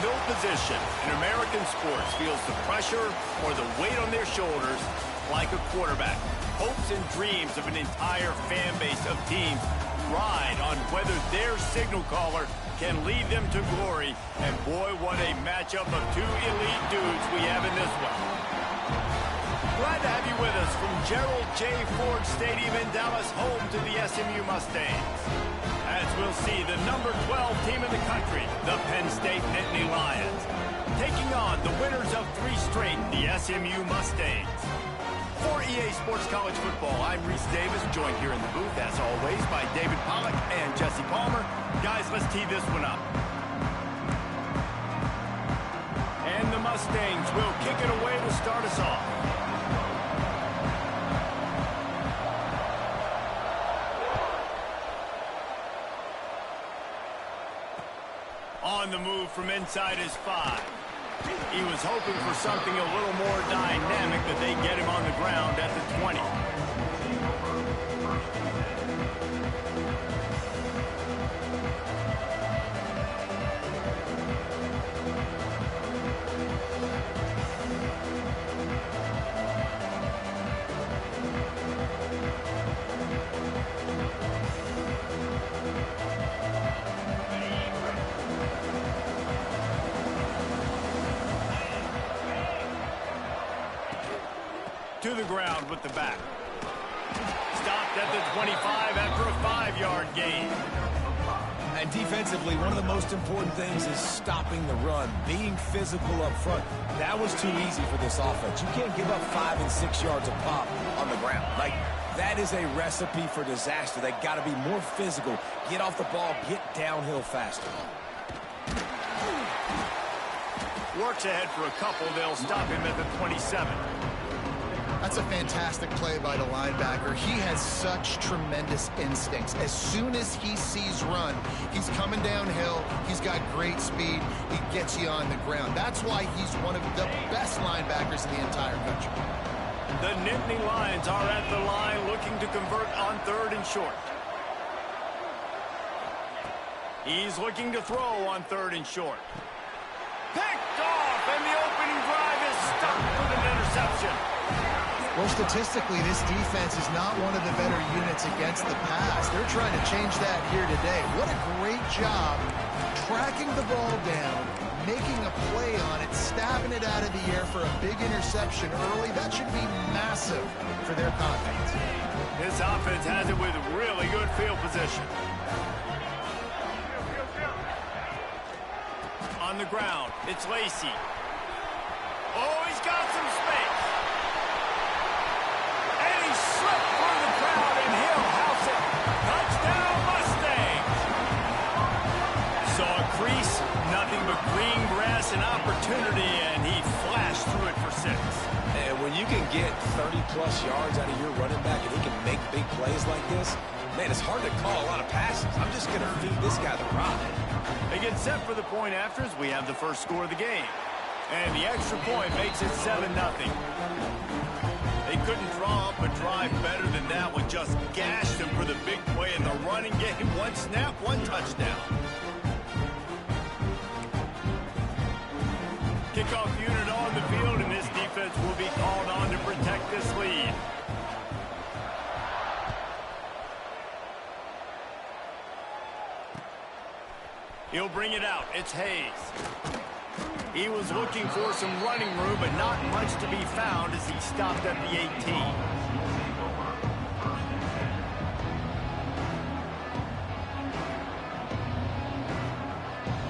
No position in American sports feels the pressure or the weight on their shoulders like a quarterback. Hopes and dreams of an entire fan base of teams ride on whether their signal caller can lead them to glory. And boy, what a matchup of two elite dudes we have in this one. Glad to have you with us from Gerald J. Ford Stadium in Dallas, home to the SMU Mustangs. As we'll see, the number 12 team in the country, the Penn State Nittany Lions, taking on the winners of 3 straight, the SMU Mustangs. For EA Sports College Football, I'm Reese Davis, joined here in the booth, as always, by David Pollack and Jesse Palmer. Guys, let's tee this one up. And the Mustangs will kick it away to start us off. On the move from inside his 5. He was hoping for something a little more dynamic, but they get him on the ground at the 20. To the ground with the back. Stopped at the 25 after a 5-yard gain. And defensively, one of the most important things is stopping the run, being physical up front. That was too easy for this offense. You can't give up 5 and 6 yards of pop on the ground. Like, that is a recipe for disaster. They got to be more physical, get off the ball, get downhill faster. Works ahead for a couple. They'll stop him at the 27. That's a fantastic play by the linebacker. He has such tremendous instincts. As soon as he sees run, he's coming downhill. He's got great speed. He gets you on the ground. That's why he's one of the best linebackers in the entire country. The Nittany Lions are at the line looking to convert on 3rd and short. He's looking to throw on 3rd and short. Picked off, and the opening drive is stopped with an interception. Well, statistically, this defense is not one of the better units against the pass. They're trying to change that here today. What a great job tracking the ball down, making a play on it, stabbing it out of the air for a big interception early. That should be massive for their confidence. This offense has it with really good field position. On the ground, it's Lacey. Oh, he's got some space. Slip through the crowd, and he'll house it. Touchdown, Mustangs. Saw a crease, nothing but green grass and opportunity, and he flashed through it for 6. And when you can get 30-plus yards out of your running back and he can make big plays like this, man, it's hard to call a lot of passes. I'm just going to feed this guy the rock. They get set for the point afters. We have the first score of the game. And the extra point makes it 7-0. They couldn't draw up a drive better than that one. Just gashed them for the big play in the running game. 1 snap, 1 touchdown. Kickoff unit on the field, and this defense will be called on to protect this lead. He'll bring it out. It's Hayes. He was looking for some running room, but not much to be found as he stopped at the 18.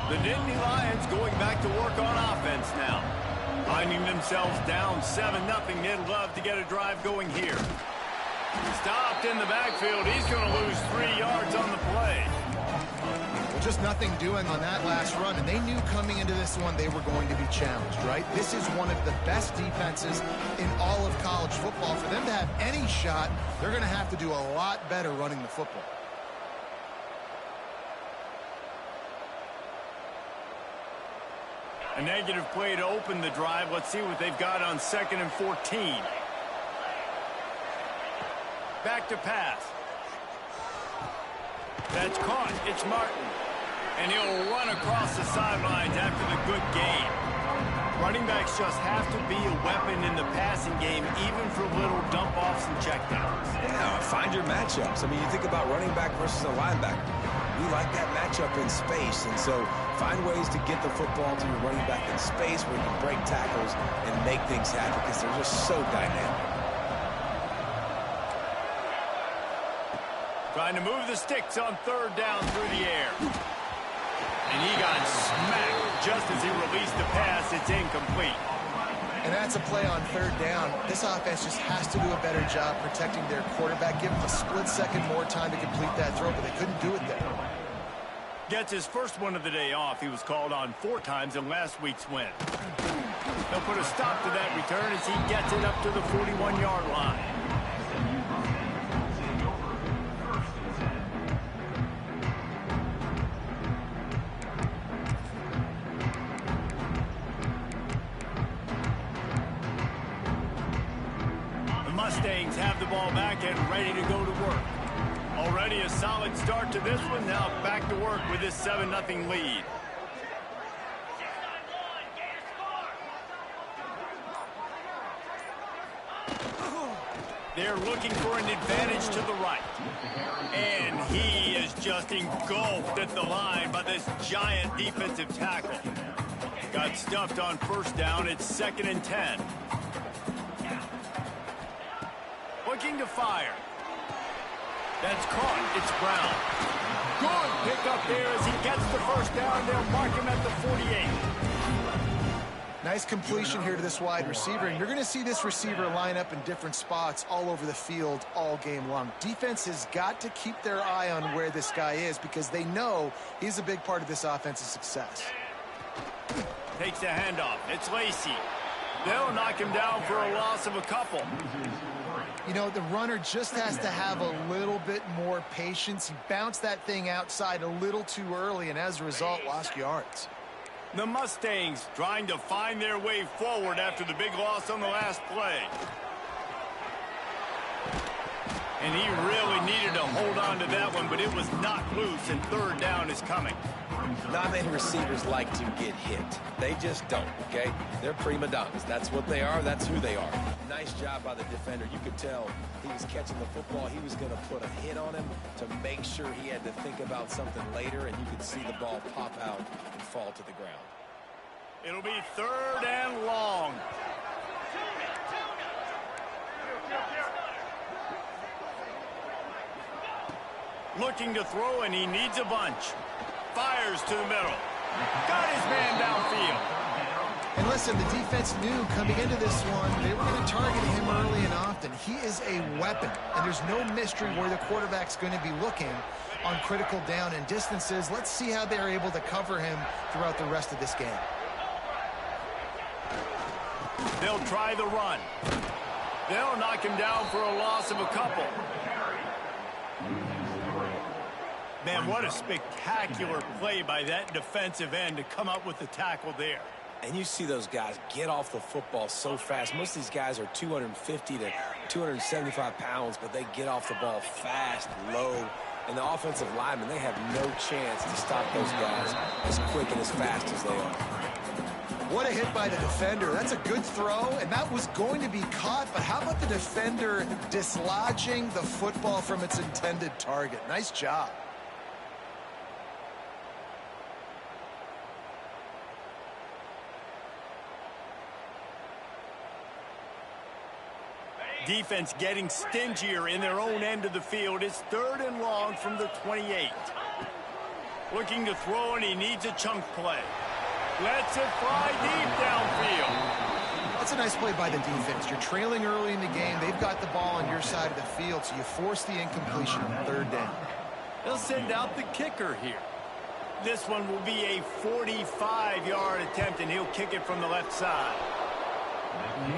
The Nittany Lions going back to work on offense now. Finding themselves down 7-0, they'd love to get a drive going here. Stopped in the backfield. He's going to lose 3 yards on the play. Just nothing doing on that last run, and they knew coming into this one they were going to be challenged, right? This is one of the best defenses in all of college football. For them to have any shot, they're going to have to do a lot better running the football. A negative play to open the drive. Let's see what they've got on 2nd and 14. Back to pass. That's caught. It's Martin. And he'll run across the sidelines after the good gain. Running backs just have to be a weapon in the passing game, even for little dump-offs and checkdowns. Yeah, find your matchups. I mean, you think about running back versus a linebacker. We like that matchup in space, and so find ways to get the football to your running back in space where you can break tackles and make things happen because they're just so dynamic. Trying to move the sticks on third down through the air. And he got smacked just as he released the pass. It's incomplete. And that's a play on third down. This offense just has to do a better job protecting their quarterback. Give him a split second more time to complete that throw, but they couldn't do it there. Gets his first one of the day off. He was called on 4 times in last week's win. They'll put a stop to that return as he gets it up to the 41-yard line. Mustangs have the ball back and ready to go to work. Already a solid start to this one. Now back to work with this 7-0 lead. They're looking for an advantage to the right. And he is just engulfed at the line by this giant defensive tackle. Got stuffed on first down. It's 2nd and 10. Looking to fire. That's caught. It's Brown. Good pickup there as he gets the first down. They'll mark him at the 48. Nice completion here to this wide receiver, and you're going to see this receiver line up in different spots all over the field all game long. Defense has got to keep their eye on where this guy is because they know he's a big part of this offense's success. Takes the handoff. It's Lacey. They'll knock him down for a loss of a couple. You know, the runner just has to have a little bit more patience. He bounced that thing outside a little too early, and as a result, lost yards. The Mustangs trying to find their way forward after the big loss on the last play. And he really needed to hold on to that one, but it was knocked loose, and third down is coming. Not many receivers like to get hit. They just don't, okay? They're prima donnas. That's what they are. That's who they are. Nice job by the defender. You could tell he was catching the football. He was going to put a hit on him to make sure he had to think about something later, and you could see the ball pop out and fall to the ground. It'll be 3rd and long. Looking to throw, and he needs a bunch. Fires to the middle. Got his man downfield. And listen, the defense knew coming into this one, they were going to target him early and often. He is a weapon, and there's no mystery where the quarterback's going to be looking on critical down and distances. Let's see how they're able to cover him throughout the rest of this game. They'll try the run. They'll knock him down for a loss of a couple. Man, what a spectacular play by that defensive end to come up with the tackle there. And you see those guys get off the football so fast. Most of these guys are 250 to 275 pounds, but they get off the ball fast, low. And the offensive linemen, they have no chance to stop those guys as quick and as fast as they are. What a hit by the defender. That's a good throw, and that was going to be caught, but how about the defender dislodging the football from its intended target? Nice job. Defense getting stingier in their own end of the field. It's 3rd and long from the 28. Looking to throw, and he needs a chunk play. Lets it fly deep downfield. That's a nice play by the defense. You're trailing early in the game. They've got the ball on your side of the field, so you force the incompletion on 3rd down. They'll send out the kicker here. This one will be a 45-yard attempt, and he'll kick it from the left side.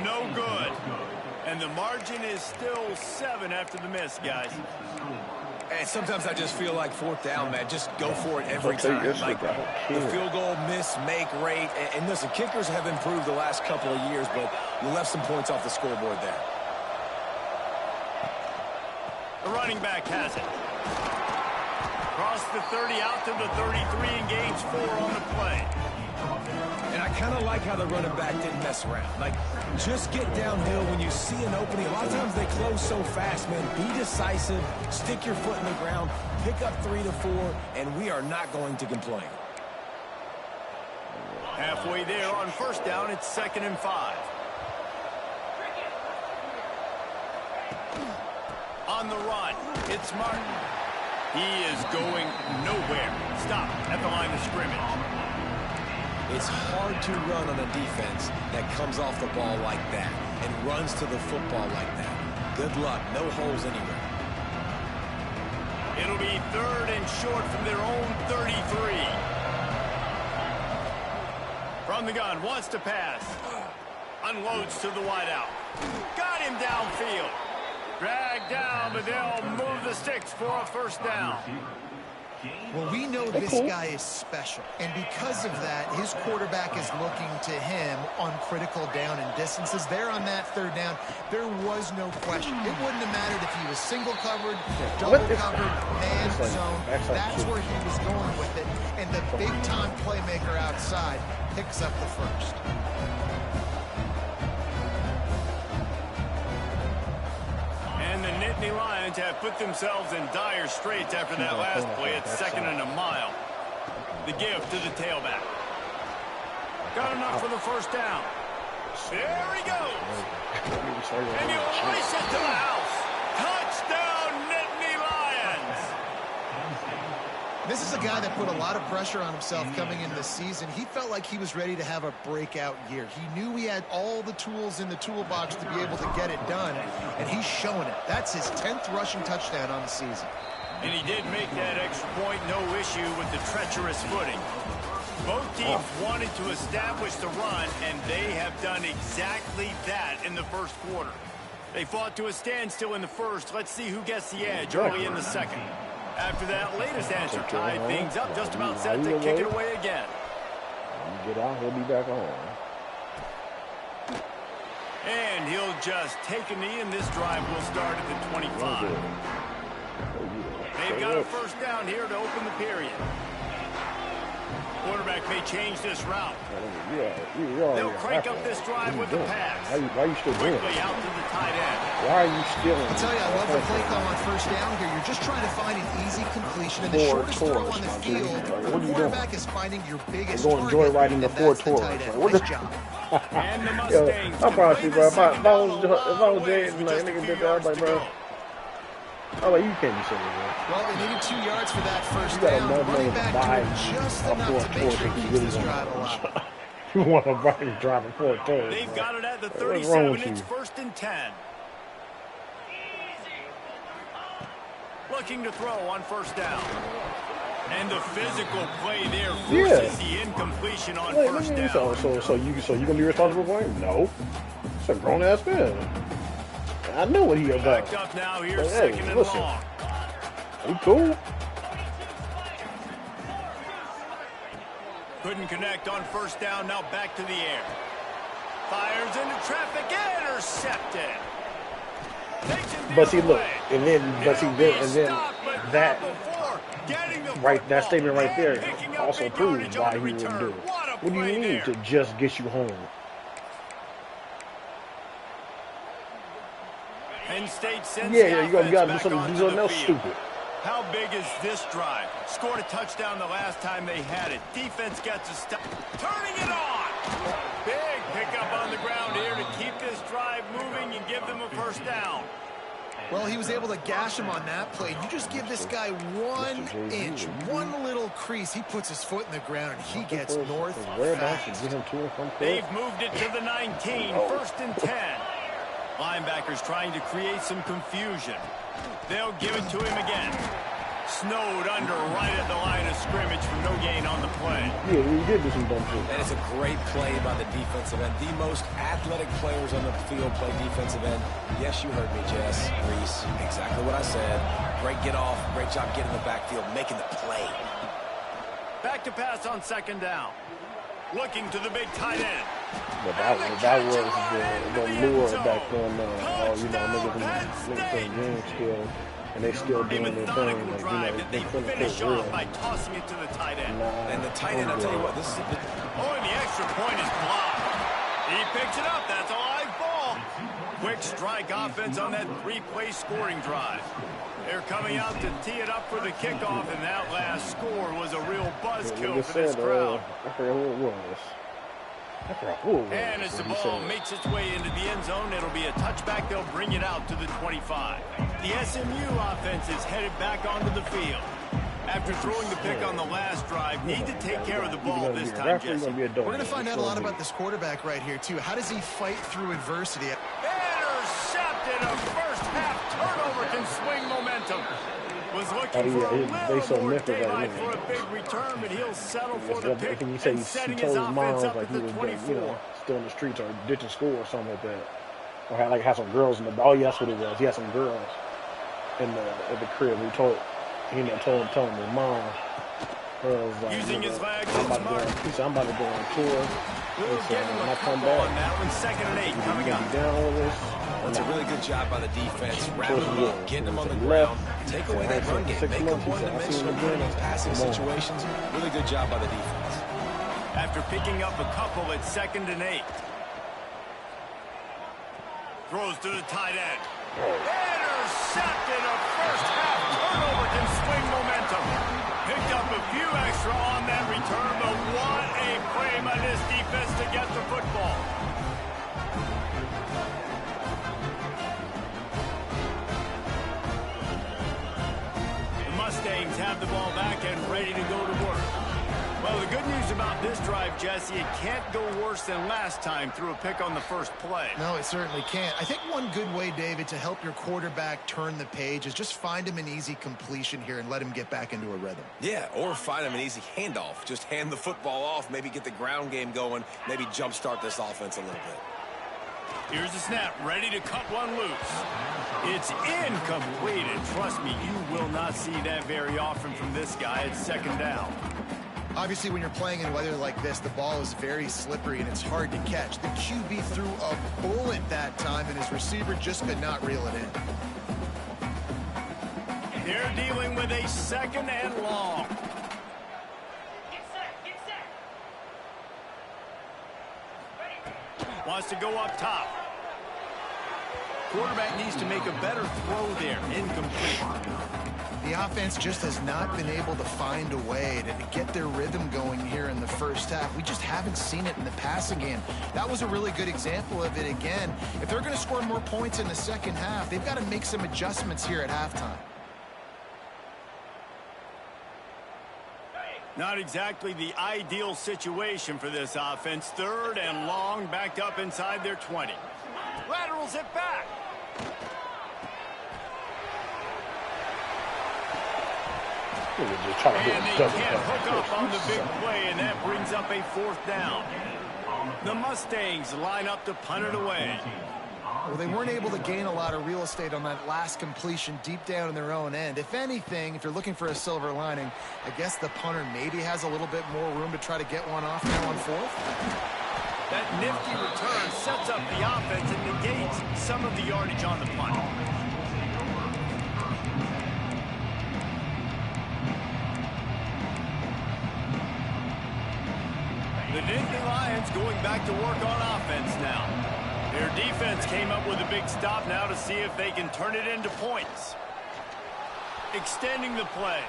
No good. And the margin is still 7 after the miss, guys. And sometimes I just feel like 4th down, man. Just go for it every time. Like the field goal miss-make rate. And listen, kickers have improved the last couple of years, but you left some points off the scoreboard there. The running back has it. Cross the 30 out to the 33 and gains 4 on the play. And I kind of like how the running back didn't mess around. Like, just get downhill when you see an opening. A lot of times they close so fast, man. Be decisive, stick your foot in the ground, pick up 3 to 4, and we are not going to complain. Halfway there on first down, it's 2nd and 5. On the run, it's Martin. He is going nowhere. Stop at the line of scrimmage. It's hard to run on a defense that comes off the ball like that and runs to the football like that. Good luck. No holes anywhere. It'll be 3rd and short from their own 33. From the gun, wants to pass. Unloads to the wideout. Got him downfield. Dragged down, but they'll move the sticks for a first down. Well, we know this guy is special, and because of that, his quarterback is looking to him on critical down and distances. There on that 3rd down, there was no question. It wouldn't have mattered if he was single covered, double covered, man zone. That's where he was going with it, and the big-time playmaker outside picks up the first. And the Nittany Lions have put themselves in dire straits after that last play. It's 2nd and a mile. The give to the tailback. Got enough for the first down. There he goes. And he'll race it to the house. Touchdown, Nittany Lions. This is a guy that put a lot of pressure on himself coming into the season. He felt like he was ready to have a breakout year. He knew he had all the tools in the toolbox to be able to get it done, and he's showing it. That's his 10th rushing touchdown on the season. And he did make that extra point, no issue with the treacherous footing. Both teams wanted to establish the run, and they have done exactly that in the first quarter. They fought to a standstill in the first. Let's see who gets the edge early in the second. After that latest answer tied things up, just about set to kick it away again. Get out, he'll be back on. And he'll just take a knee, and this drive will start at the 25. They've got a first down here to open the period. Quarterback may change this route. They'll crank up this drive with the pass. Why are you still doing it? Quickly out to the tight end. Why are you still? I'll tell you, I love the play call on first down here. You're just trying to find an easy completion, and the shortest throw on the field. The quarterback is finding your biggest target. Enjoy riding the Ford Taurus. Nice job. And the Mustangs. I promise you, bro. If I was Jay, like, nigga did that, I was like, bro. Oh, like, you can't be serious, bro. Well, they needed 2 yards for that first down. The running back doing just enough to make sure he keeps this drive alive. You want to drive a Ford Taurus? They've got it at the 37. It's 1st and 10. Looking to throw on first down. And the physical play there forces the incompletion on first down. So you gonna be responsible for him? No. It's a grown ass man. I know what he about. Backed up now here, 2nd and long. He cool. Couldn't connect on first down. Now back to the air. Fires into traffic. Intercepted. But see, look, and then that right, that statement right there also proves why he wouldn't do it. What do you mean to just get you home? Penn State sends you gotta do something else stupid. How big is this drive? Scored a touchdown the last time they had it. Defense gets a stop. Turning it on. Big pickup on the ground here to keep this drive moving and give them a first down. Well, he was able to gash him on that play. You just give this guy 1 inch, one little crease. He puts his foot in the ground, and he gets north fast. They've moved it to the 19, 1st and 10. Linebackers trying to create some confusion. They'll give it to him again. Snowed under right at the line of scrimmage for no gain on the play. Yeah, he did do some dumb shit. And it's a great play by the defensive end. The most athletic players on the field play defensive end. Yes, you heard me, Jess, Reese. Exactly what I said. Great get off. Great job getting in the backfield, making the play. Back to pass on 2nd down. Looking to the big tight end. But that was the lure back then. Niggas from game skill. and they still A doing their thing. methodical Like, drive that they they couldn't finish play real. off by tossing it to the tight end. And the tight end, I'll tell you what, this is Oh, and the extra point is blocked. He picks it up. That's a live ball. Quick strike offense on that three-play scoring drive. They're coming out to tee it up for the kickoff, and that last score was a real buzzkill for this crowd. I forgot who it was. And as the ball makes its way into the end zone, it'll be a touchback. They'll bring it out to the 25. The SMU offense is headed back onto the field. After throwing the pick on the last drive, need to take care of the ball this time, Jesse. We're going to find out a lot about this quarterback right here, too. How does he fight through adversity? Intercepted. A first-half turnover can swing momentum. Was looking for a little more daylight for a big return, but he'll settle for the pick and setting his offense up at the 24. Still in the streets or ditching school or something like that. Or had some girls in the, oh, yeah, that's what it was. He had some girls at the crib. He told him his mom. Was like, using his legs, he said, I'm about to go on tour. We'll give him a couple on that one. 2nd and 8 coming up. It's a really good job by the defense, wrapping them up, getting them on the ground, take away that run game, make them one-dimensional in those passing situations. Really good job by the defense. After picking up a couple at 2nd and 8. Throws to the tight end. Intercepted. A first-half turnover can swing momentum. Picked up a few extra on that return, but what a play by this defense to get the football. The Mustangs have the ball back and ready to go to work. Well, the good news about this drive, Jesse, it can't go worse than last time through a pick on the first play. No, it certainly can't. I think one good way, David, to help your quarterback turn the page is just find him an easy completion here and let him get back into a rhythm. Yeah, or find him an easy handoff. Just hand the football off, maybe get the ground game going, maybe jumpstart this offense a little bit. Here's the snap, ready to cut one loose. It's incomplete, and trust me, you will not see that very often from this guy at 2nd down. Obviously, when you're playing in weather like this, the ball is very slippery and it's hard to catch. The QB threw a bullet that time, and his receiver just could not reel it in. They're dealing with a 2nd and long. Wants to go up top. Quarterback needs to make a better throw there. Incomplete. The offense just has not been able to find a way to get their rhythm going here in the first half. We just haven't seen it in the passing game. That was a really good example of it again. If they're going to score more points in the second half, they've got to make some adjustments here at halftime. Not exactly the ideal situation for this offense. 3rd and long, backed up inside their 20. Laterals it back. And they can't hook up on the big play, and that brings up a 4th down. The Mustangs line up to punt it away. Well, they weren't able to gain a lot of real estate on that last completion deep down in their own end. If anything, if you're looking for a silver lining, I guess the punter maybe has a little bit more room to try to get one off now on 4th. That nifty return sets up the offense and negates some of the yardage on the punt. The Nittany Lions going back to work on offense now. Their defense came up with a big stop now to see if they can turn it into points. Extending the play.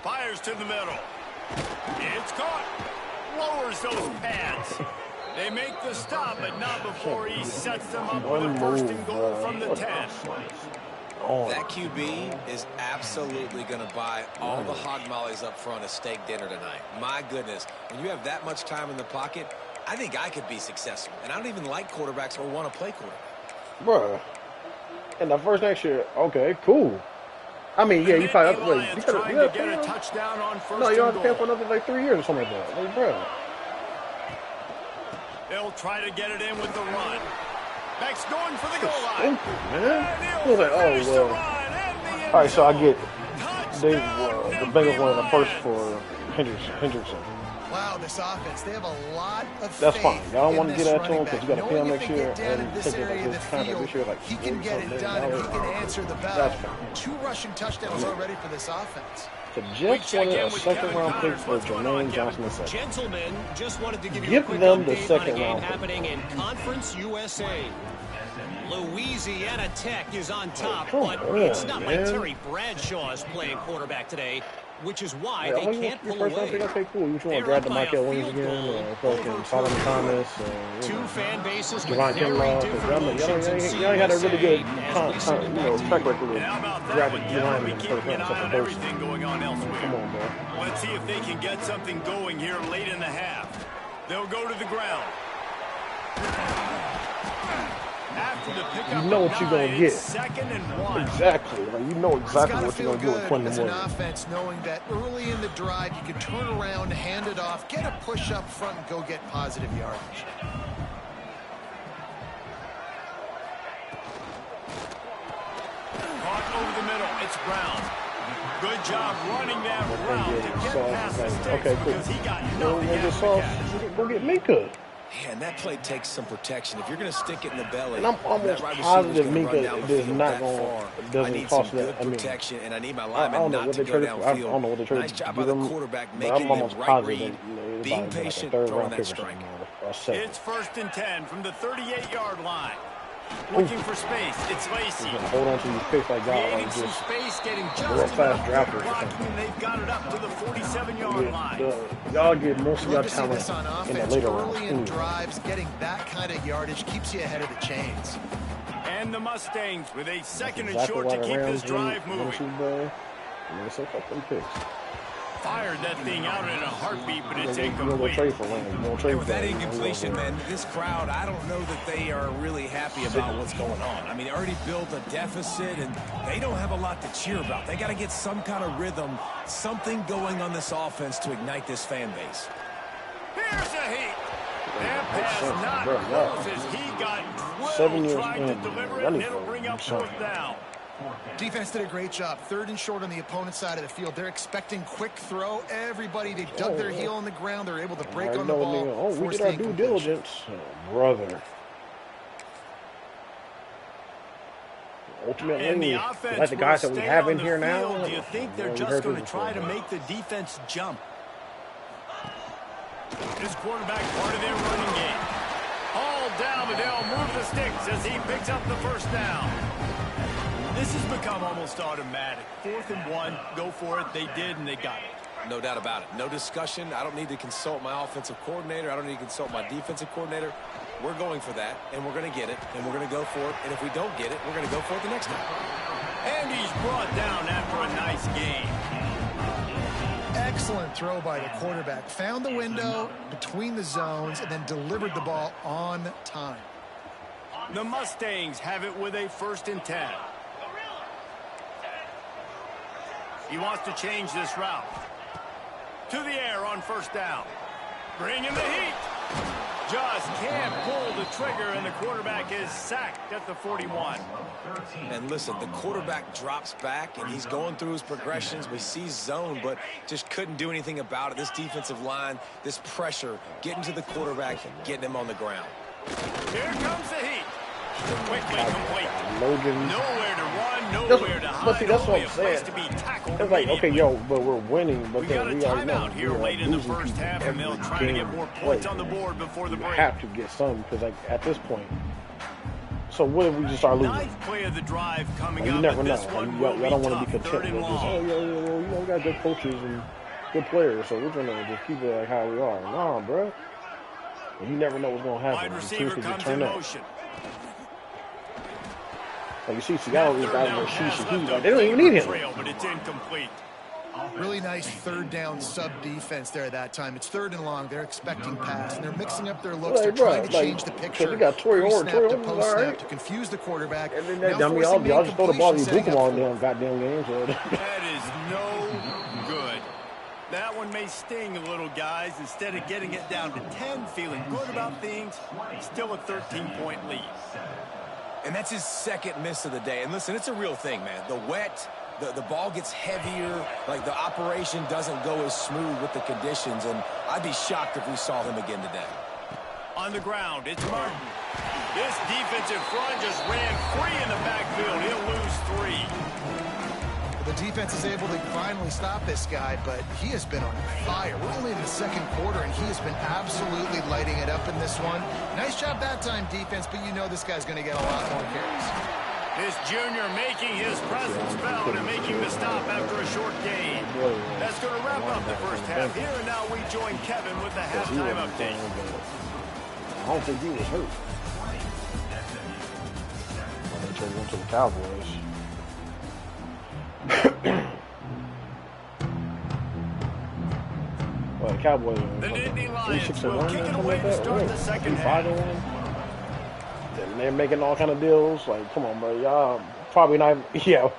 Fires to the middle. It's caught. Lowers those pads. They make the stop, but not before he sets them up with a 1st and goal from the 10. That QB is absolutely going to buy all the hog mollies up front at steak dinner tonight. My goodness, when you have that much time in the pocket, I think I could be successful. And I don't even like quarterbacks or want to play quarterback. Bruh. And the first next year, okay, cool. I mean, yeah, you probably have to trying to get a touchdown on 1st. No, you don't have to pay for another like 3 years or something like that. Like, bruh. They'll try to get it in with the run. Max going for the goal line. Stupid, man. He was like, oh, well. All right, so I get the Bengals wanted the first for Hendrickson. Wow, this offense, they have a lot of That's faith fine. Y'all don't in want to this get that to running him back. because you got to pay him Knowing next if they year get down in and this take it area like of the this contract field, this year, like he can get it $40 done and he million. can answer the bell. That's fine. 2 rushing touchdowns already for this offense. The Jets wanted a second-round pick for Jermaine Johnson II. Gentlemen, just wanted to give you a Give quick them the update on a game second-round pick. happening in Conference USA. Louisiana Tech is on top, come but on, it's not like man. Terry Bradshaw is playing quarterback today, which is why Yeah, they can't pull away. Okay, cool. You want to They're grab up the by a Michael Williams field again, goal or fucking over Solomon Purdue. Thomas, Two fan bases with Javon very Kinlaw. different emotions in Y'all had a really good CUSA. track record with And how about that grabbing one, D Kevin? linemen We're in the keeping first an round, eye except on for Burst. everything going on elsewhere. Come on, bro. Let's see if they can get something going here late in the half. They'll go to the ground. After the pickup You know of what you're gonna 9, get. it's 2nd and 1. Exactly. Like, you know exactly It's what got you're to going to do feel with good Quentin as an Williams. offense knowing that early in the drive you can turn around, hand it off, get a push up front, and go get positive yardage. Caught over the middle. It's Brown. Good job running that route to get past the sticks Okay, cool. because he got Go nothing get after the catch. Go get Minka. Man, that play takes some protection. If you're going to stick it in the belly, And I'm almost that right receiver's positive gonna run Minka down the is field not that going far. to I doesn't need cost some that. good protection, and I need my I linemen don't know not what to they go traded for. I downfield. don't know what they traded Nice job for. by the quarterback But making I'm the almost right positive read, that being like a patient, third throwing round that pick or strike. something, or a second. It's 1st and 10 from the 38-yard line. Looking for space. It's Lacey. Hold on to these picks like God, Creating like some just space, getting just real fast enough drafters good or blocking, something. and they've got it up to the 47-yard line. Y'all get most of your Love to see talent this on in the offense. later rounds. Early in drives, getting that kind of yardage keeps you ahead of the chains. And the Mustangs with a 2nd and Exactly short why to the keep Rams this drive win the moving. Super Bowl. And they set up them picks. Fired that thing out in a heartbeat, but it's You don't go incomplete. trade for Rams. You don't trade And with for that them. incompletion, man, this crowd, I don't know that they are really happy about what's going on. I mean, they already built a deficit, and they don't have a lot to cheer about. They got to get some kind of rhythm, something going on this offense to ignite this fan base. Here's a heat. That pass not Bro, close as he got 7 drilled years trying to in. deliver it, Y'all and need it'll to bring do up something. 4th down. Defense did a great job. 3rd and short on the opponent's side of the field. They're expecting quick throw. Everybody, they dug their heel on the ground. They're able to break on the ball. Oh, we force did our the due incompletion. diligence. Oh, brother. Ultimately, And the offense like the guys that we will stay have on in the here now. field. Do you think they're we just heard going to this try to before. make the defense jump? This quarterback part of their running game. All down, but they'll move the sticks as he picks up the 1st down. This has become almost automatic. 4th and 1, go for it. They did, and they got it. No doubt about it. No discussion. I don't need to consult my offensive coordinator. I don't need to consult my defensive coordinator. We're going for that, and we're going to get it, and we're going to go for it. And if we don't get it, we're going to go for it the next time. And he's brought down after a nice game. Excellent throw by the quarterback. Found the window between the zones and then delivered the ball on time. The Mustangs have it with a 1st and 10. He wants to change this route. To the air on 1st down. Bringing the heat. Just can't pull the trigger, and the quarterback is sacked at the 41. And listen, the quarterback drops back, and he's going through his progressions. We see zone, but just couldn't do anything about it. This defensive line, this pressure, getting to the quarterback, getting him on the ground. Here comes the heat. Quickly complete. Logan. Nowhere to run, nowhere to hide. But see, that's what Only I'm a place saying. to be tackled It's like, okay, immediately. yo, but we're winning, but We got then a we already know timeout here we are late in the losing 1st people half, and they'll every try to game get more we points play. on the board before the You break. have to get some because, like, at this point. So what if we just start losing? Ninth play of the drive coming You up, never but know. this one Y'all will be don't want to tough. be 3rd content and with just, long. oh, yeah, you know, we got good coaches and good players, so we're gonna just keep it like how we are. Nah, bro. You never know what's gonna happen. Wide The receiver teams could comes just turn in up. motion. Like you see, Seattle is Third out down there pass shooting. left Like of they don't even need him. trail, but it's incomplete. Really nice 3rd down sub defense there that time. It's 3rd and long. They're expecting pass, and they're mixing up their looks. They're trying to change the picture. They got Torrey Horton. Pre-snap Torrey to Horton's all post-snap right. to confuse the quarterback. And then Now I mean, forcing y'all just throw the ball to incompletion, Bukum all setting up damn goddamn games. So. That is no good. That one may sting a little, guys. Instead of getting it down to 10, feeling good about things, still a 13-point lead. And that's his 2nd miss of the day. And listen, it's a real thing, man. The wet, the ball gets heavier, like the operation doesn't go as smooth with the conditions, and I'd be shocked if we saw him again today. On the ground, it's Martin. This defensive front just ran free in the backfield. He'll lose 3. The defense is able to finally stop this guy, but he has been on fire. We're only in the second quarter, and he has been absolutely lighting it up in this one. Nice job that time, defense, but you know this guy's going to get a lot more carries. This junior making his presence felt and making the stop after a short gain. That's going to wrap up the first half here, and now we join Kevin with the halftime update. I don't think he was hurt. They turned him to the Cowboys. Well, the Cowboys the Nittany Lions 3-6-1 will kick it away to start the second half. 5-1. And they're making all kind of deals. Like, come on, bro. Y'all probably not. Yeah,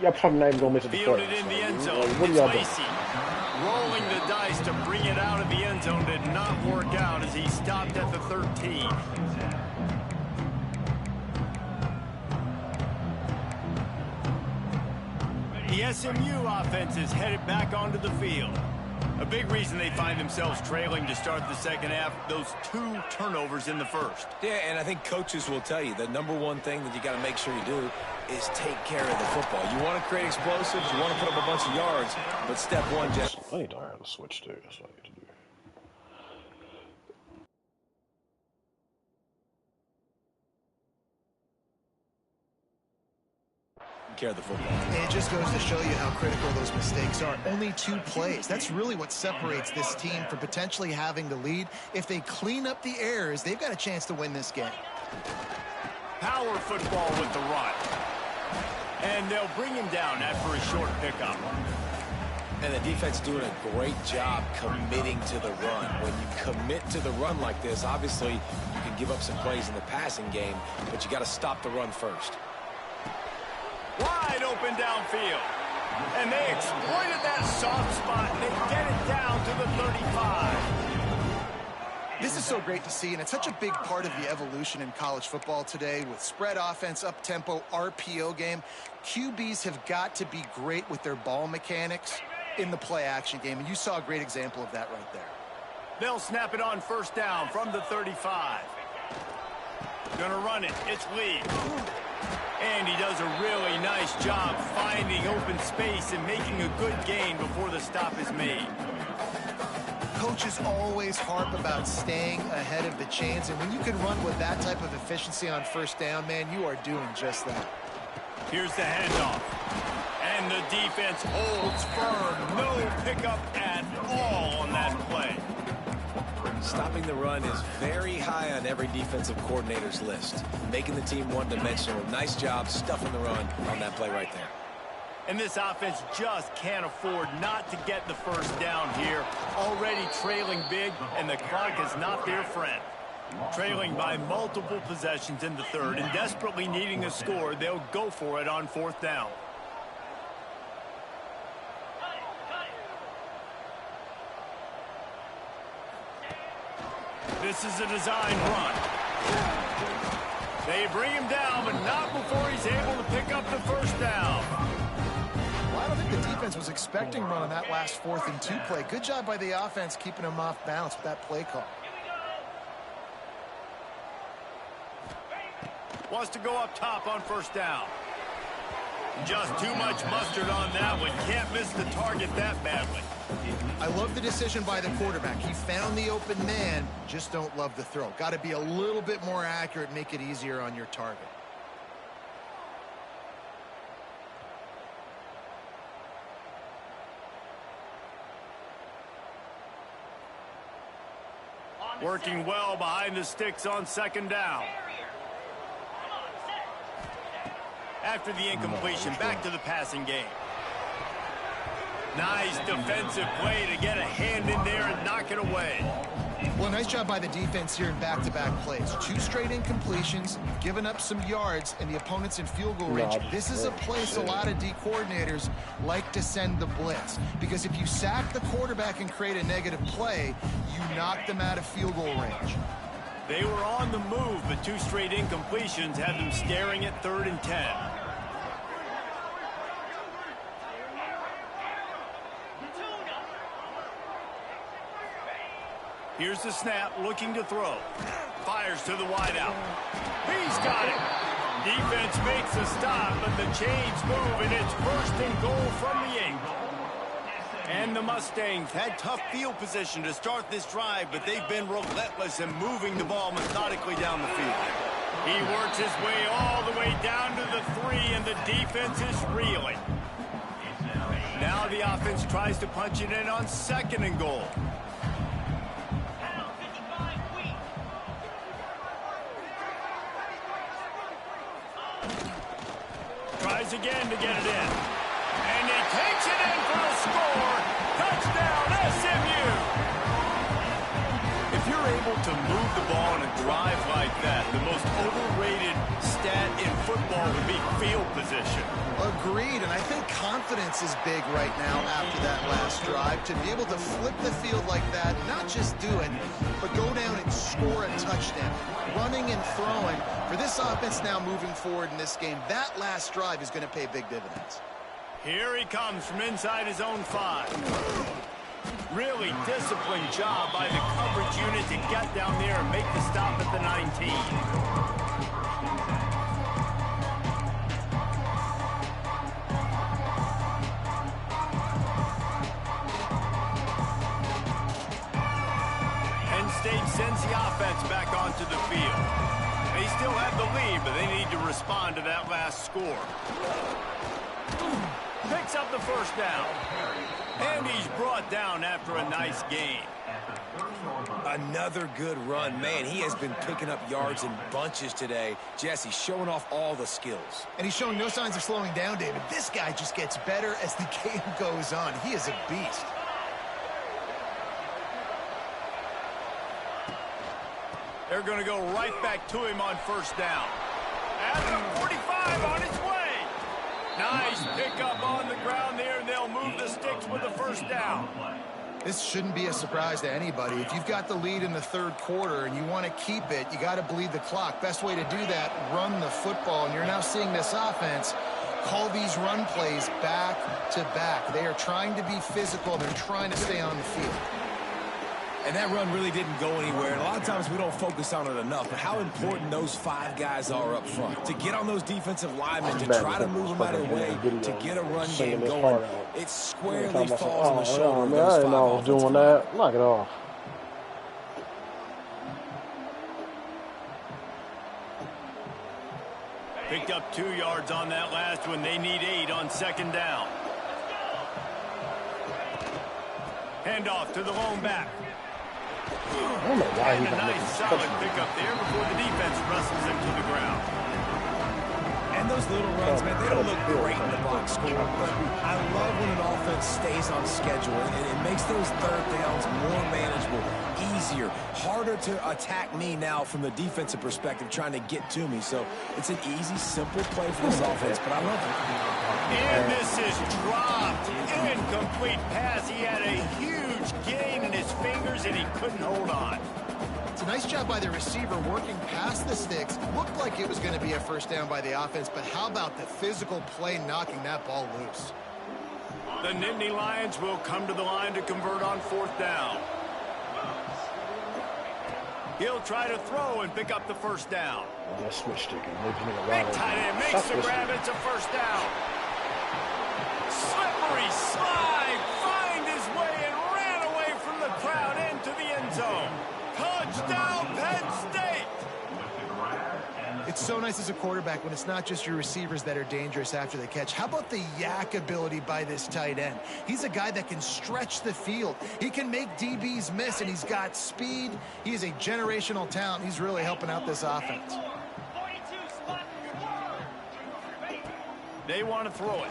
y'all probably not even gonna miss the play. Fielded in the end zone. Like, what are y'all doing? Rolling the dice to bring it out of the end zone did not work out as he stopped at the 13. The SMU offense is headed back onto the field. A big reason they find themselves trailing to start the second half, those 2 turnovers in the first. Yeah, and I think coaches will tell you the number one thing that you got to make sure you do is take care of the football. You want to create explosives, you want to put up a bunch of yards, but step one, just... I need to learn how to switch too. That's what I need to do. care of the football. It just goes to show you how critical those mistakes are. Only 2 plays. That's really what separates this team from potentially having the lead. If they clean up the errors, they've got a chance to win this game. Power football with the run. And they'll bring him down after a short pickup. And the defense doing a great job committing to the run. When you commit to the run like this, obviously you can give up some plays in the passing game, but you got to stop the run first. Wide open downfield. And they exploited that soft spot. They get it down to the 35. This is so great to see, and it's such a big part of the evolution in college football today with spread offense, up-tempo, RPO game. QBs have got to be great with their ball mechanics in the play-action game, and you saw a great example of that right there. They'll snap it on first down from the 35. Gonna run it. It's Lee. And he does a really nice job finding open space and making a good gain before the stop is made. Coaches always harp about staying ahead of the chains, and when you can run with that type of efficiency on first down, man, you are doing just that. Here's the handoff. And the defense holds firm. No pickup at all on that play. Stopping the run is very high on every defensive coordinator's list. Making the team one-dimensional. Nice job stuffing the run on that play right there. And this offense just can't afford not to get the first down here. Already trailing big, and the clock is not their friend. Trailing by multiple possessions in the third and desperately needing a score, they'll go for it on fourth down. This is a design run. They bring him down, but not before he's able to pick up the first down. Well, I don't think the defense was expecting run on that last 4th and 2 play. Good job by the offense keeping him off balance with that play call. Wants to go up top on first down. Just too much mustard on that one. Can't miss the target that badly. I love the decision by the quarterback. He found the open man, just don't love the throw. Got to be a little bit more accurate, make it easier on your target. Working well behind the sticks on second down. After the incompletion, back to the passing game. Nice defensive play to get a hand in there and knock it away. Well, nice job by the defense here in back-to-back plays. 2 straight incompletions, given up some yards, and the opponent's in field goal range. This is a place a lot of D coordinators like to send the blitz, because if you sack the quarterback and create a negative play, you knock them out of field goal range. They were on the move, but 2 straight incompletions had them staring at 3rd and 10. Here's the snap, looking to throw. Fires to the wideout. He's got it. Defense makes a stop, but the chains move, and it's first and goal from the 8. And the Mustangs had tough field position to start this drive, but they've been relentless in moving the ball methodically down the field. He works his way all the way down to the 3, and the defense is reeling. Now the offense tries to punch it in on 2nd and goal. Tries again to get it in. And he takes it in for the score. Touchdown, SMU! If you're able to move the ball in a drive like that, the most overrated stat in football would be field position. Agreed, and I think confidence is big right now after that last drive. To be able to flip the field like that, not just do it, but go down and score a touchdown. Running and throwing. For this offense now moving forward in this game, that last drive is going to pay big dividends. Here he comes from inside his own 5. Really disciplined job by the coverage unit to get down there and make the stop at the 19. Penn State sends the offense back onto the field. They still have the lead, but they need to respond to that last score. Picks up the first down. And he's brought down after a nice gain. Another good run. Man, he has been picking up yards in bunches today. Jesse showing off all the skills. And he's showing no signs of slowing down, David. This guy just gets better as the game goes on. He is a beast. They're going to go right back to him on first down. At the 45 on his way. Nice pickup on the ground there, and they'll move the sticks with the first down. This shouldn't be a surprise to anybody. If you've got the lead in the 3rd quarter and you want to keep it, you got to bleed the clock. Best way to do that, run the football. And you're now seeing this offense call these run plays back to back. They are trying to be physical. They're trying to stay on the field. And that run really didn't go anywhere. And a lot of times we don't focus on it enough. But how important those 5 guys are up front. To get on those defensive linemen, to try to move them out of the way, to get a run game going. It squarely falls on the shoulder of those 5 I didn't know I was doing that. Knock it off. Picked up 2 yards on that last one. They need 8 on 2nd down. Handoff to the lone back. I don't know why And he's a not nice solid pickup there before the defense wrestles him to the ground. And those little runs, man, they don't look great in the box score. But I love when an offense stays on schedule, and it makes those 3rd downs more manageable, easier, harder to attack me now from the defensive perspective, trying to get to me. So it's an easy, simple play for this offense, but I love it. And this is dropped. Incomplete pass. He had a huge gain in his fingers, and he couldn't hold on. It's a nice job by the receiver working past the sticks. Looked like it was going to be a first down by the offense, but how about the physical play knocking that ball loose? The Nittany Lions will come to the line to convert on 4th down. He'll try to throw and pick up the first down. That switch stick. Big tight end makes the grab. It's a first down. Slippery slide. Find his way and ran away from the crowd into the end zone. Touchdown, Penn State. It's so nice as a quarterback when it's not just your receivers that are dangerous after the catch. How about the yak ability by this tight end? He's a guy that can stretch the field. He can make DBs miss, and he's got speed. He is a generational talent. He's really helping out this offense. They want to throw it.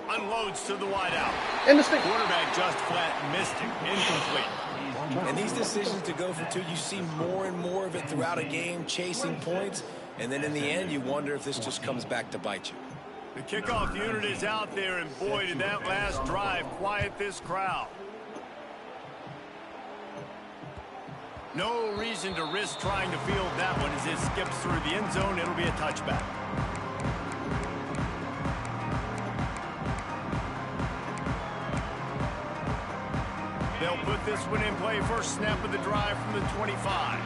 Unloads to the wideout. And the stick. Quarterback just flat missed it. Incomplete. And these decisions to go for 2, you see more and more of it throughout a game, chasing points. And then in the end, you wonder if this just comes back to bite you. The kickoff unit is out there, and boy, did that last drive quiet this crowd. No reason to risk trying to field that one as it skips through the end zone. It'll be a touchback. They'll put this one in play first snap of the drive from the 25.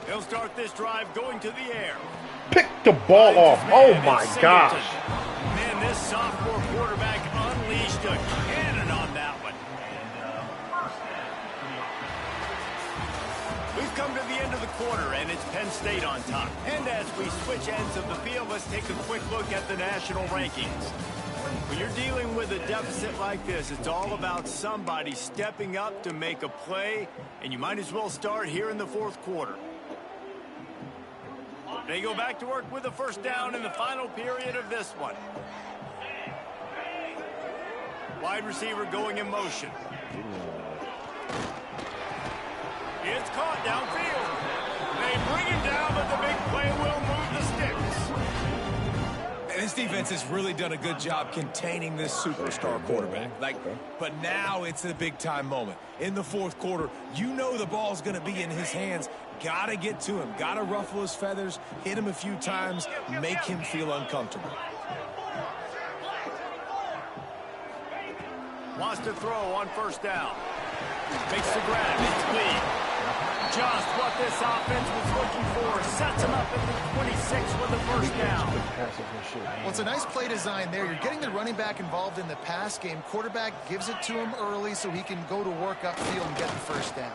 He'll start this drive going to the air. Pick the ball off. Oh, my gosh. Man, this sophomore quarterback unleashed a cannon on that one. We've come to the end of the quarter, and it's Penn State on top. And as we switch ends of the field, let's take a quick look at the national rankings. When you're dealing with a deficit like this, it's all about somebody stepping up to make a play, and you might as well start here in the fourth quarter. They go back to work with a first down in the final period of this one. Wide receiver going in motion. It's caught downfield. They bring him down, but the big play will move the sticks. And this defense has really done a good job containing this superstar quarterback. But now it's a big-time moment. In the fourth quarter, you know the ball's going to be in his hands. Got to get to him. Got to ruffle his feathers, hit him a few times, make him feel uncomfortable. Wants to throw on first down. Makes the grab. It's clean. Just what this offense was looking for. Sets him up at the 26 with the first down. Well, it's a nice play design there. You're getting the running back involved in the pass game. Quarterback gives it to him early so he can go to work upfield and get the first down.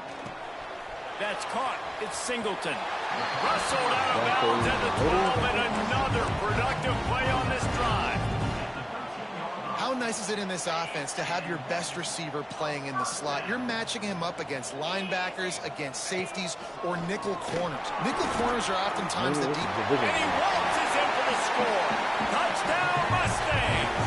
That's caught. It's Singleton. Rustled out of bounds at the 12, and another productive play on this drive. How nice is it in this offense to have your best receiver playing in the slot? You're matching him up against linebackers, against safeties, or nickel corners. Nickel corners are oftentimes the deep. And he waltzes in for the score. Touchdown, Mustangs!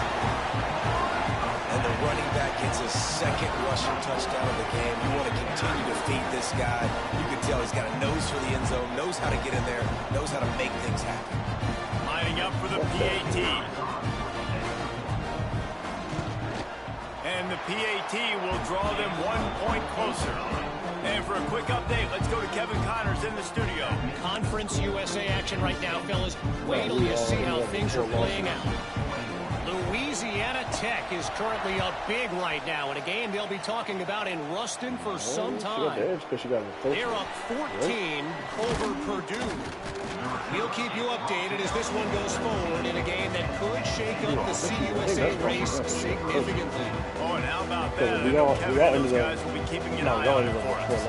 And the running back gets his second rushing touchdown of the game. You want to continue to feed this guy. You can tell he's got a nose for the end zone, knows how to get in there, knows how to make things happen. Lining up for the PAT. And the PAT will draw them 1 point closer. And for a quick update, let's go to Kevin Connors in the studio. Conference USA action right now, fellas. Wait till you see how things are playing out. Louisiana Tech is currently up big right now in a game they'll be talking about in Ruston for some time. They're up 14 over Purdue. We'll keep you updated as this one goes forward in a game that could shake up the CUSA race significantly. Oh, and how about that? Kevin and those guys will be keeping an eye on it for us.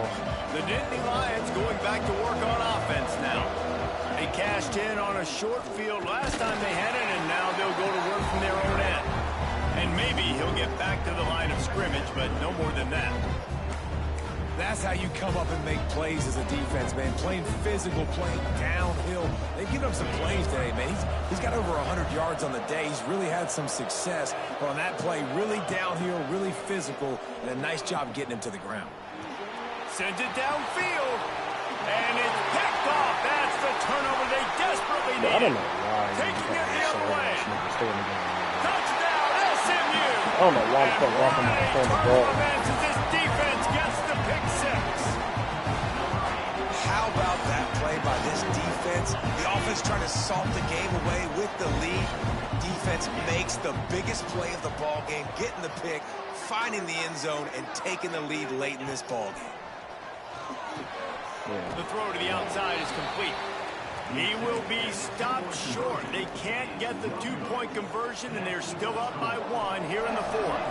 The Nittany Lions going back to work on offense now. They cashed in on a short field last time they had it, and now they'll go to work from their own end. And maybe he'll get back to the line of scrimmage, but no more than that. That's how you come up and make plays as a defense, man. Playing physical, playing downhill. They've given up some plays today, man. He's got over 100 yards on the day. He's really had some success. But on that play, really downhill, really physical, and a nice job getting him to the ground. Sends it downfield, and it's picked off. That's the turnover they desperately need. I don't know why. Taking it the other way. Touchdown, SMU. I don't know why the fuck Rockman is throwing the ball. This defense gets the pick six. How about that play by this defense? The offense trying to salt the game away with the lead. Defense makes the biggest play of the ball game, getting the pick, finding the end zone, and taking the lead late in this ball game. The throw to the outside is complete. He will be stopped short. They can't get the 2-point conversion, and they're still up by 1 here in the fourth.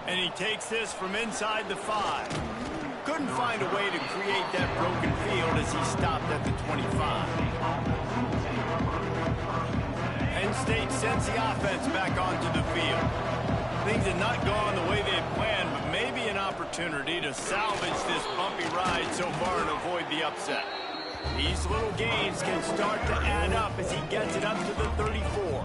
And he takes this from inside the 5. Couldn't find a way to create that broken field as he stopped at the 25. Penn State sends the offense back onto the field. Things had not gone the way they had planned, but maybe an opportunity to salvage this bumpy ride so far and avoid the upset. These little gains can start to add up as he gets it up to the 34.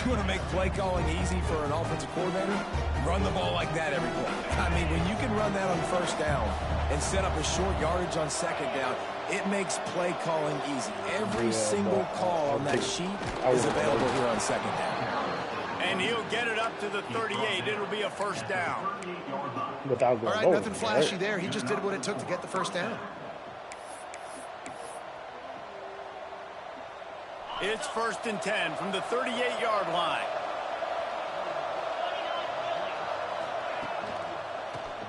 You want to make play calling easy for an offensive coordinator? Run the ball like that every play. I mean, when you can run that on first down and set up a short yardage on second down, it makes play calling easy. Every single call on that sheet is available here on second down. And he'll get it up to the 38. It'll be a first down. All right, nothing flashy there. He just did what it took to get the first down. It's 1st and 10 from the 38-yard line.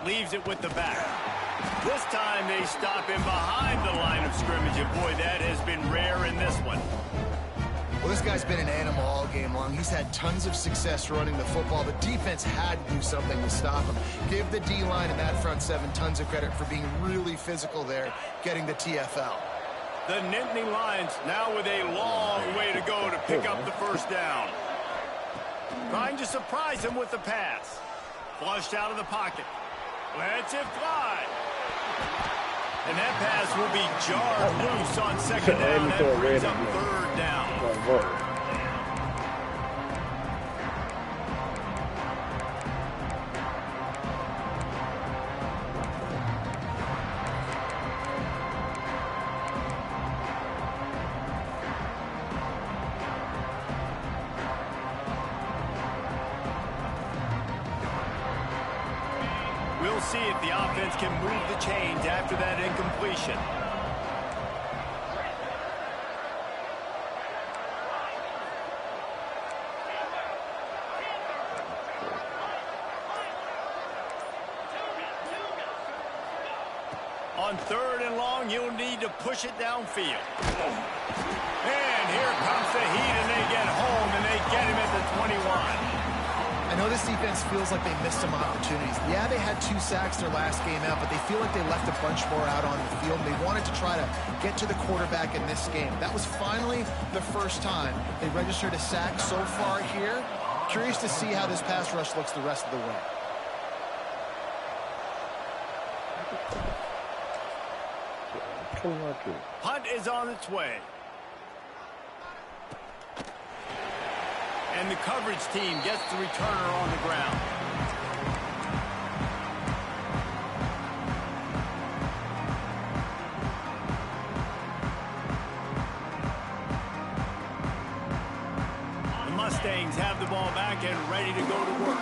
Leaves it with the back. This time they stop him behind the line of scrimmage, and boy, that has been rare in this one. Well, this guy's been an animal all game long. He's had tons of success running the football. The defense had to do something to stop him. Give the D-line and that front seven tons of credit for being really physical there, getting the TFL. The Nittany Lions now with a long way to go to pick up the first down. Trying to surprise him with the pass. Flushed out of the pocket. Lets it fly. And that pass will be jarred loose on 2nd down. That brings up 3rd down. We'll see if the offense can move the chains after that incompletion. On 3rd and long, you'll need to push it downfield. And here comes the heat, and they get home, and they get him at the 21. I know this defense feels like they missed some opportunities. Yeah, they had 2 sacks their last game out, but they feel like they left a bunch more out on the field, and they wanted to try to get to the quarterback in this game. That was finally the first time they registered a sack so far here. Curious to see how this pass rush looks the rest of the way. Punt is on its way. And the coverage team gets the returner on the ground. The Mustangs have the ball back and ready to go to work.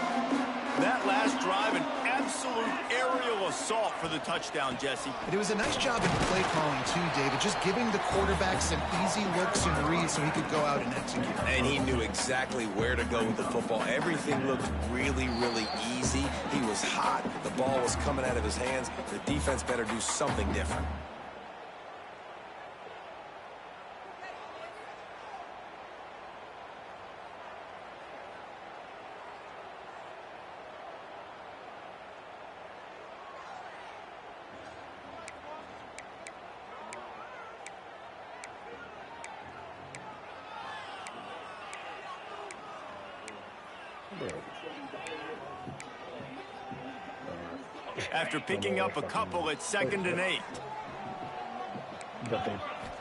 That last drive, an absolute aerial assault for the touchdown, Jesse. But it was a nice job in play calling too, David, just giving the quarterback some easy looks and reads so he could go out and execute. And he knew exactly where to go with the football. Everything looked really, really easy. He was hot. The ball was coming out of his hands. The defense better do something different. After picking up a couple at 2nd and 8.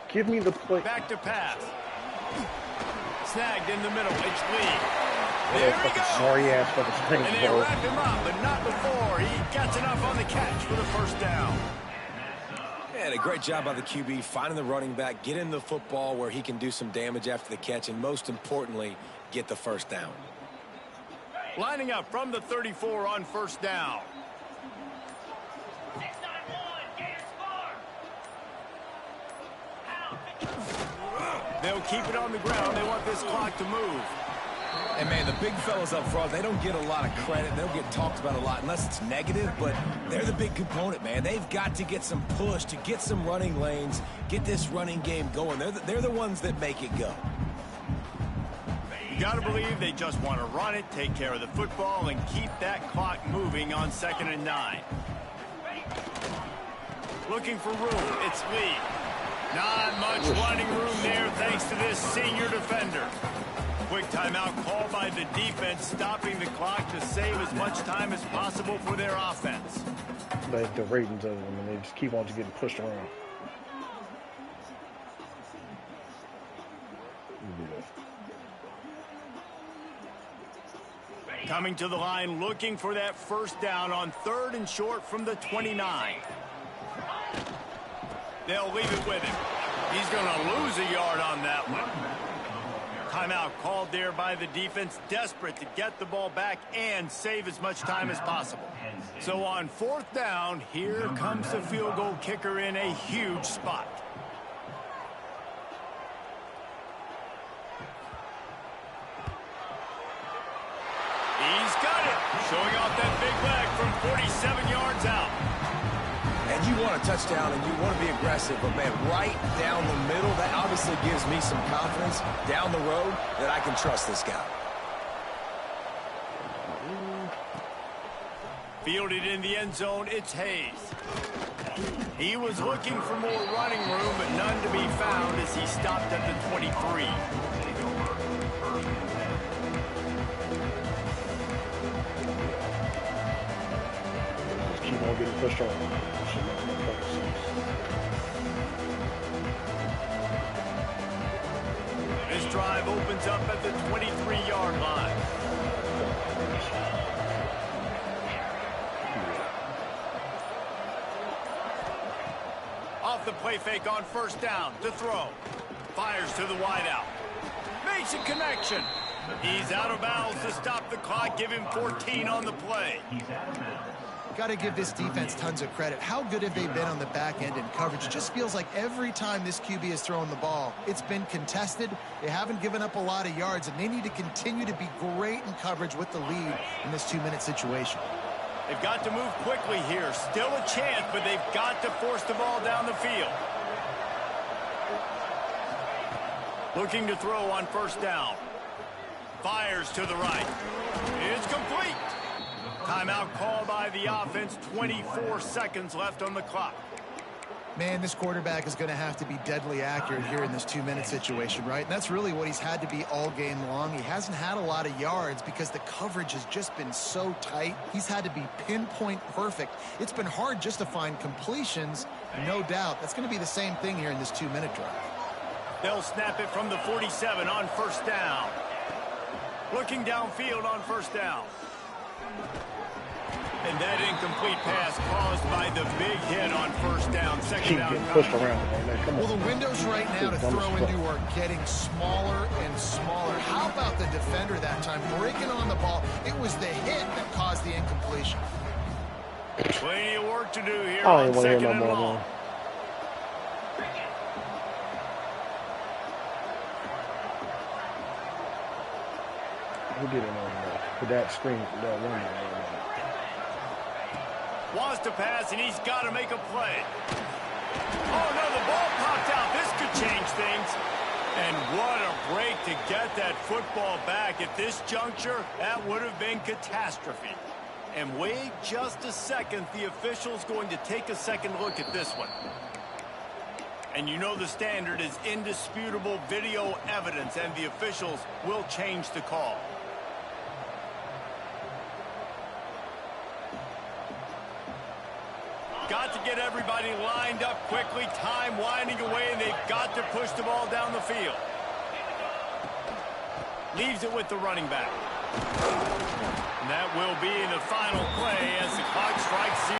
Give me the play. Back to pass. Snagged in the middle. It's Lee. There we go. Sorry ass for the string. And they wrap him up, but not before he gets enough on the catch for the first down. And a great job by the QB finding the running back, getting the football where he can do some damage after the catch, and most importantly, get the first down. Lining up from the 34 on 1st down. They'll keep it on the ground. They want this clock to move. And, man, the big fellas up front, they don't get a lot of credit. They don't get talked about a lot unless it's negative, but they're the big component, man. They've got to get some push to get some running lanes, get this running game going. They're the ones that make it go. You got to believe they just want to run it, take care of the football, and keep that clock moving on 2nd and 9. Looking for room. It's Lee. Not much running room there thanks to this senior defender. Quick timeout called by the defense, stopping the clock to save as much time as possible for their offense. But the ratings of them, and they just keep on getting pushed around. Coming to the line, looking for that first down on 3rd and short from the 29. They'll leave it with him. He's going to lose a yard on that one. Timeout called there by the defense, desperate to get the ball back and save as much time as possible. So on 4th down, here comes the field goal kicker in a huge spot. He's got it. Showing off that big leg from 47 yards out. And you want a touchdown and you want to be aggressive, but, man, right down the middle, that obviously gives me some confidence down the road that I can trust this guy. Fielded in the end zone, it's Hayes. He was looking for more running room, but none to be found as he stopped at the 23. Just keep on getting pushed on. This drive opens up at the 23-yard line. Off the play fake on first down to throw. Fires to the wideout. Makes a connection. He's out of bounds to stop the clock. Give him 14 on the play. Got to give this defense tons of credit. How good have they been on the back end in coverage? It just feels like every time this QB has thrown the ball, it's been contested. They haven't given up a lot of yards, and they need to continue to be great in coverage with the lead in this 2-minute situation. They've got to move quickly here. Still a chance, but they've got to force the ball down the field. Looking to throw on first down. Fires to the right. It's complete. Timeout called by the offense. 24 seconds left on the clock. Man, this quarterback is going to have to be deadly accurate here in this 2-minute situation, right? And that's really what he's had to be all game long. He hasn't had a lot of yards because the coverage has just been so tight. He's had to be pinpoint perfect. It's been hard just to find completions, no doubt. That's going to be the same thing here in this 2-minute drive. They'll snap it from the 47 on first down. Looking downfield on first down. And that incomplete pass caused by the big hit on first down. Second down. Keep getting pushed around right now. Come on. Well, the windows right now to throw into are getting smaller and smaller. How about the defender that time breaking on the ball? It was the hit that caused the incompletion. Plenty of work to do here I on ain't want to second hear and no more, long. man. Who did it on that? With that screen, that one. Wants to pass, and he's got to make a play. Oh, no, the ball popped out. This could change things. And what a break to get that football back. At this juncture, that would have been catastrophe. And wait just a second. The official's going to take a second look at this one. And you know the standard is indisputable video evidence, and the officials will change the call. Got to get everybody lined up quickly. Time winding away, and they've got to push the ball down the field. Leaves it with the running back. And that will be the final play as the clock strikes 0.